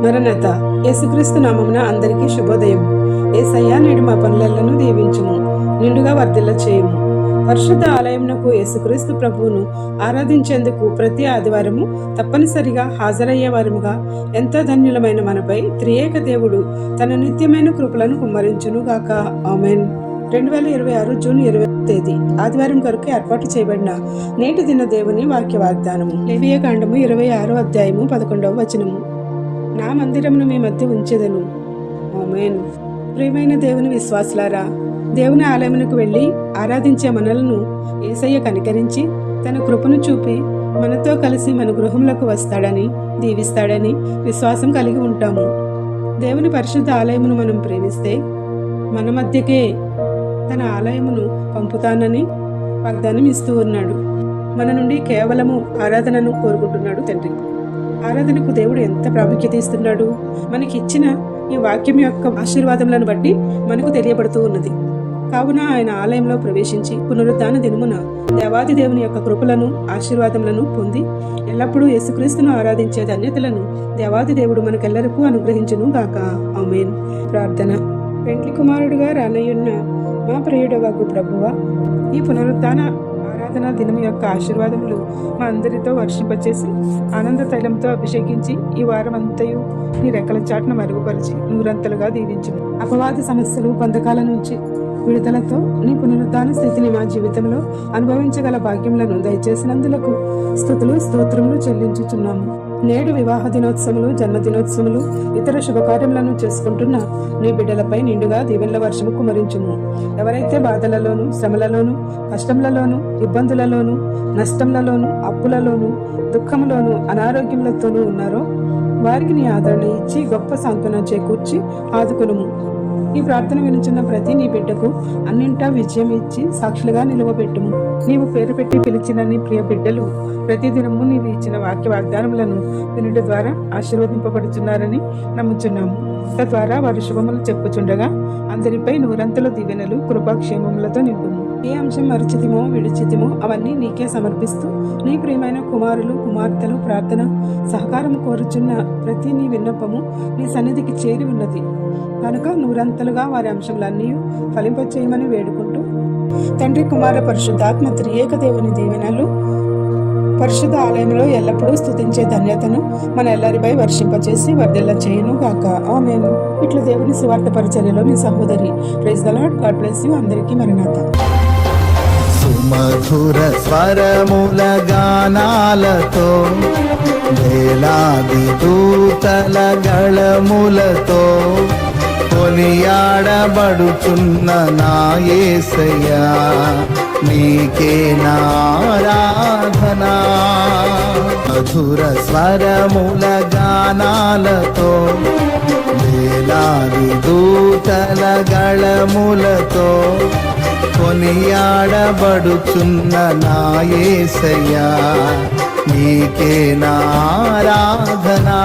మరణత. యేసుక్రీస్తు నామమున అందరికీ శుభోదయం. యేసయ్యా, నేడు మా పనులను దీవించుము, నిండుగా వర్ధిల్ల చేయుము. పరిశుద్ధ ఆలయమునకు యేసుక్రీస్తు ప్రభువును ఆరాధించేందుకు ప్రతి ఆదివారము తప్పనిసరిగా హాజరయ్యేవారముగా ఎంతో ధన్యులమైన మనపై త్రియేక దేవుడు తన నిత్యమైన కృపలను కుమ్మరించును గాక. ఆమేన్. 2026 జూన్ 20వ తేదీ ఆదివారం కొరకు ఏర్పాటు చేయబడిన నేటి దిన దేవుని వాక్య వాగ్దానము. లేవియకాండము 26వ అధ్యాయము 11వ వచనము. నా మందిరమును మీ మధ్య ఉంచెదను. ఆమేన్. ప్రియమైన దేవుని విశ్వాసులారా, దేవుని ఆలయమునకు వెళ్ళి ఆరాధించే మనలను యేసయ్య కనికరించి తన కృపను చూపి మనతో కలిసి మన గృహములకు వస్తాడని, దీవిస్తాడని విశ్వాసం కలిగి ఉంటాము. దేవుని పరిశుద్ధ ఆలయమును మనం ప్రేమిస్తే మన మధ్యకే తన ఆలయమును పంపుతానని వాగ్దానం ఇస్తూ ఉన్నాడు. మన నుండి కేవలము ఆరాధనను కోరుకుంటున్నాడు తండ్రి. ఆరాధనకు దేవుడు ఎంత ప్రాముఖ్యత ఇస్తున్నాడు. మనకి ఇచ్చిన ఈ వాక్యం యొక్క ఆశీర్వాదములను బట్టి మనకు తెలియబడుతూ ఉన్నది. కావున ఆయన ఆలయంలో ప్రవేశించి పునరుద్ధాన దినమున దేవాది దేవుని యొక్క కృపలను, ఆశీర్వాదములను పొంది ఎల్లప్పుడూ యేసుక్రీస్తును ఆరాధించే ధన్యతలను దేవాది దేవుడు మనకెల్లరికూ అనుగ్రహించును గాక. ఆమేన్. ప్రార్థన. పెండ్లి కుమారుడుగా రానయ్యున్న మా ప్రియుడవగు ప్రభువా, ఈ పునరుద్ధాన ఆరాధన దినం యొక్క ఆశీర్వాదములు మా అందరితో వర్షింపచేసి ఆనంద తైలంతో అభిషేకించి ఈ వారం అంతయు నీ రెక్కల చాటును మరుగుపరిచి నూరంతలుగా దీవించును. అపవాద సమస్యలు, బంధకాల నుంచి విడుదలతో నీ పునరుద్ధాన స్థితిని మా జీవితంలో అనుభవించగల భాగ్యములను దయచేసినందులకు స్తుతులు, స్తోత్రములు చెల్లించుచున్నాము. నేడు వివాహ దినోత్సవములు, జన్మదినోత్సవములు, ఇతర శుభకార్యములను చేసుకుంటున్న నీ బిడ్డలపై నిండుగా దీవెనల వర్షము కుమరించుము. ఎవరైతే బాధలలోను, శ్రమలలోను, కష్టములలోను, ఇబ్బందులలోను, నష్టములలోను, అప్పులలోను, దుఃఖములోను, అనారోగ్యములతోనూ ఉన్నారో వారికి నీ ఆదరణ ఇచ్చి గొప్ప సాంత్వన చేకూర్చి ఆదుకొనుము. ఈ ప్రార్థన వినుచున్న ప్రతి నీ బిడ్డకు అన్నింటా విజయం ఇచ్చి సాక్షులుగా నిలువబెట్టుము. నీవు పేరు పెట్టి పిలిచిన నీ ప్రియ బిడ్డలు ప్రతిదినము నీవు ఇచ్చిన వాక్య వాగ్దానములను వినుట ద్వారా ఆశీర్వదింపబడుచున్నారని నమ్ముచున్నాము. తద్వారా వారు శుభములు చెప్పుచుండగా అందరిపై నూరంతల దీవెనలు, కృపాక్షేమములతో నింపుము. ఏ అంశం మరిచితిమో విడిచితిమో అవన్నీ నీకే సమర్పిస్తూ నీ ప్రియమైన కుమారులు, కుమార్తెలు ప్రార్థన సహకారము కోరుచున్న ప్రతి నీ విన్నపము నీ సన్నిధికి చేరి ఉన్నది కనుక నూరంతలుగా వారి అంశములన్నీ ఫలింపచేయమని వేడుకుంటూ తండ్రి, కుమార, పరిశుద్ధాత్మ త్రియేక దేవుని దీవెనలు పరిశుద్ధ ఆలయంలో ఎల్లప్పుడూ స్తుతించే ధన్యతను మన ఎల్లరిపై వర్షింపచేసి వర్ధిల్ల చేయును గాక. ఆమేన్. ఇట్లా దేవుని సువార్త పరిచర్యలో మీ సహోదరి. Praise the Lord. God bless you. అందరికీ మరణాత. సుమధుర స్వరముల గానాలతో, వేలాది దూతల గళములతో కొనియాడబడుచున్న నా యేసయ్యా, నీకే నారాధనా. మధుర స్వరముల గానాలతో, వేలాది దూతల గళములతో కొనియాడబడుచున్న నా యేసయ్యా, నీకే నారాధనా.